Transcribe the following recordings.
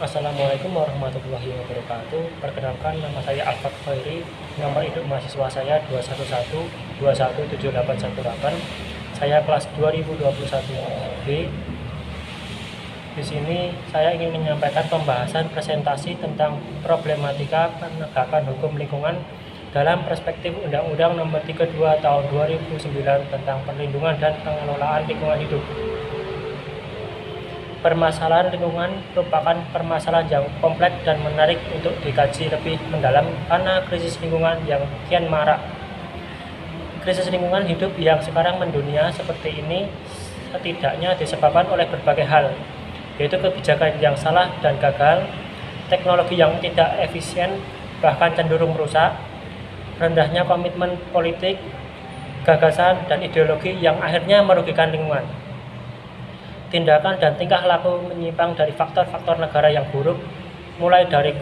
Assalamualaikum warahmatullahi wabarakatuh. Perkenalkan, nama saya Alfat Khairi. Nomor induk mahasiswa saya 211217818. Saya kelas 2021 B. Di sini saya ingin menyampaikan pembahasan presentasi tentang problematika penegakan hukum lingkungan dalam perspektif Undang-Undang Nomor 32 Tahun 2009 tentang perlindungan dan pengelolaan lingkungan hidup. Permasalahan lingkungan merupakan permasalahan yang kompleks dan menarik untuk dikaji lebih mendalam karena krisis lingkungan yang kian marak. Krisis lingkungan hidup yang sekarang mendunia seperti ini setidaknya disebabkan oleh berbagai hal, yaitu kebijakan yang salah dan gagal, teknologi yang tidak efisien bahkan cenderung merusak, rendahnya komitmen politik, gagasan, dan ideologi yang akhirnya merugikan lingkungan. Tindakan dan tingkah laku menyimpang dari faktor-faktor negara yang buruk, mulai dari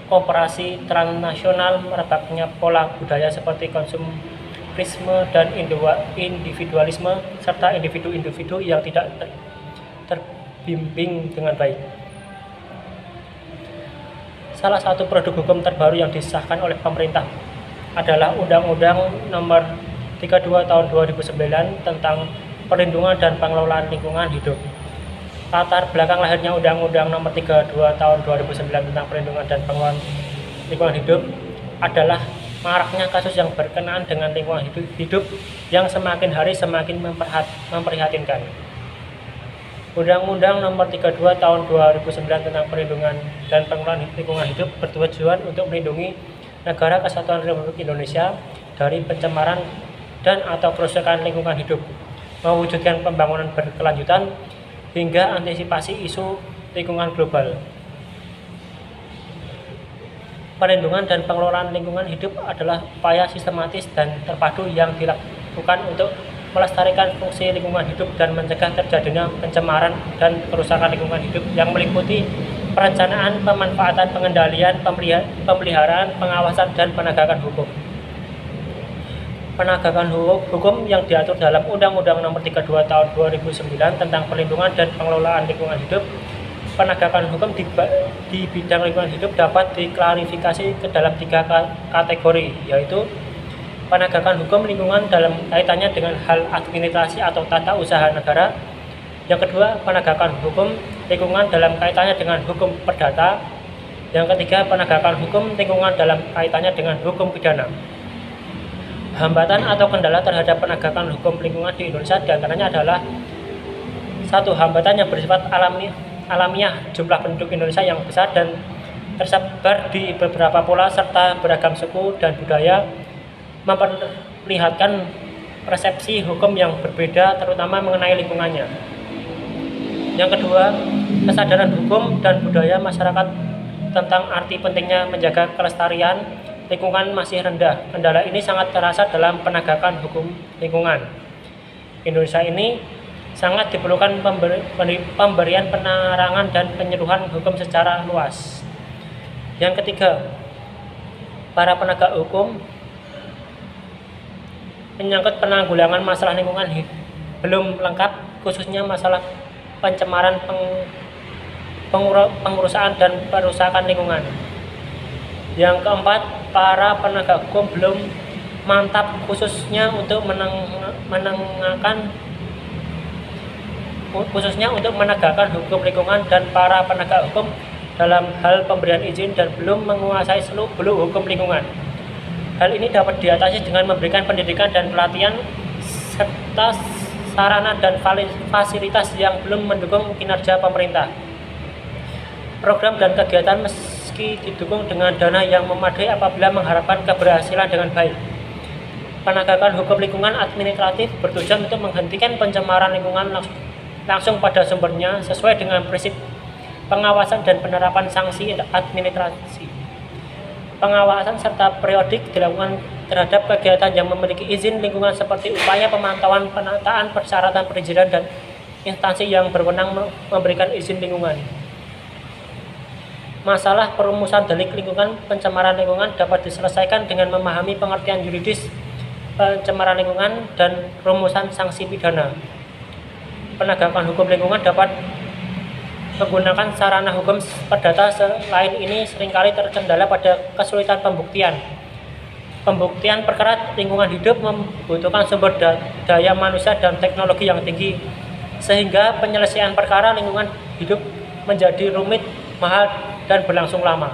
kooperasi transnasional, merebaknya pola budaya seperti konsumerisme dan individualisme, serta individu-individu yang tidak terbimbing dengan baik. Salah satu produk hukum terbaru yang disahkan oleh pemerintah adalah Undang-Undang Nomor 32 Tahun 2009 tentang perlindungan dan pengelolaan lingkungan hidup. Latar belakang lahirnya Undang-Undang Nomor 32 Tahun 2009 tentang perlindungan dan pengelolaan lingkungan hidup adalah maraknya kasus yang berkenaan dengan lingkungan hidup yang semakin hari semakin memprihatinkan. Undang-Undang Nomor 32 Tahun 2009 tentang perlindungan dan pengelolaan lingkungan hidup bertujuan untuk melindungi Negara Kesatuan Republik Indonesia dari pencemaran dan atau kerusakan lingkungan hidup, mewujudkan pembangunan berkelanjutan, hingga antisipasi isu lingkungan global. Perlindungan dan pengelolaan lingkungan hidup adalah upaya sistematis dan terpadu yang dilakukan untuk melestarikan fungsi lingkungan hidup dan mencegah terjadinya pencemaran dan kerusakan lingkungan hidup yang meliputi perencanaan, pemanfaatan, pengendalian, pemeliharaan, pengawasan, dan penegakan hukum. Penegakan hukum yang diatur dalam Undang-Undang Nomor 32 Tahun 2009 tentang perlindungan dan pengelolaan lingkungan hidup. Penegakan hukum di bidang lingkungan hidup dapat diklarifikasi ke dalam 3 kategori, yaitu penegakan hukum lingkungan dalam kaitannya dengan hal administrasi atau tata usaha negara. Yang kedua, penegakan hukum lingkungan dalam kaitannya dengan hukum perdata. Yang ketiga, penegakan hukum lingkungan dalam kaitannya dengan hukum pidana. Hambatan atau kendala terhadap penegakan hukum lingkungan di Indonesia diantaranya adalah satu, hambatan yang bersifat alamiah, jumlah penduduk Indonesia yang besar dan tersebar di beberapa pulau serta beragam suku dan budaya memperlihatkan persepsi hukum yang berbeda terutama mengenai lingkungannya. Yang kedua, kesadaran hukum dan budaya masyarakat tentang arti pentingnya menjaga kelestarian lingkungan masih rendah. Kendala ini sangat terasa dalam penegakan hukum lingkungan. Indonesia ini sangat diperlukan pemberian penerangan dan penyeluruhan hukum secara luas. Yang ketiga, para penegak hukum menyangkut penanggulangan masalah lingkungan belum lengkap, khususnya masalah pencemaran, pengurusan dan perusakan lingkungan. Yang keempat, para penegak hukum belum mantap khususnya untuk menegakkan hukum lingkungan dan para penegak hukum dalam hal pemberian izin dan belum menguasai seluruh hukum lingkungan. Hal ini dapat diatasi dengan memberikan pendidikan dan pelatihan serta sarana dan fasilitas yang belum mendukung kinerja pemerintah. Program dan kegiatan meski didukung dengan dana yang memadai apabila mengharapkan keberhasilan dengan baik. Penegakan hukum lingkungan administratif bertujuan untuk menghentikan pencemaran lingkungan langsung pada sumbernya sesuai dengan prinsip pengawasan dan penerapan sanksi administrasi. Pengawasan serta periodik dilakukan terhadap kegiatan yang memiliki izin lingkungan seperti upaya pemantauan, penataan, persyaratan perizinan dan instansi yang berwenang memberikan izin lingkungan. Masalah perumusan delik lingkungan pencemaran lingkungan dapat diselesaikan dengan memahami pengertian yuridis pencemaran lingkungan dan rumusan sanksi pidana. Penegakan hukum lingkungan dapat menggunakan sarana hukum perdata selain ini seringkali terkendala pada kesulitan pembuktian. Pembuktian perkara lingkungan hidup membutuhkan sumber daya manusia dan teknologi yang tinggi, sehingga penyelesaian perkara lingkungan hidup menjadi rumit, mahal, dan berlangsung lama.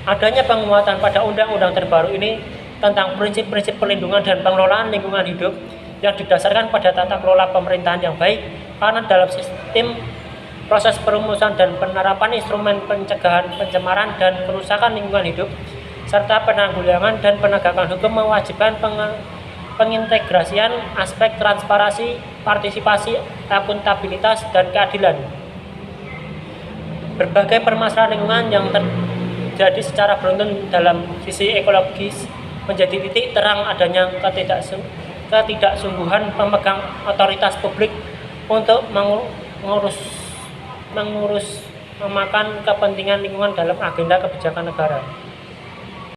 Adanya penguatan pada undang-undang terbaru ini tentang prinsip-prinsip perlindungan dan pengelolaan lingkungan hidup yang didasarkan pada tata kelola pemerintahan yang baik, karena dalam sistem proses perumusan dan penerapan instrumen pencegahan pencemaran dan kerusakan lingkungan hidup serta penanggulangan dan penegakan hukum mewajibkan pengintegrasian aspek transparansi, partisipasi, akuntabilitas, dan keadilan. Berbagai permasalahan lingkungan yang terjadi secara beruntun dalam sisi ekologis menjadi titik terang adanya ketidaksungguhan pemegang otoritas publik untuk memakan kepentingan lingkungan dalam agenda kebijakan negara.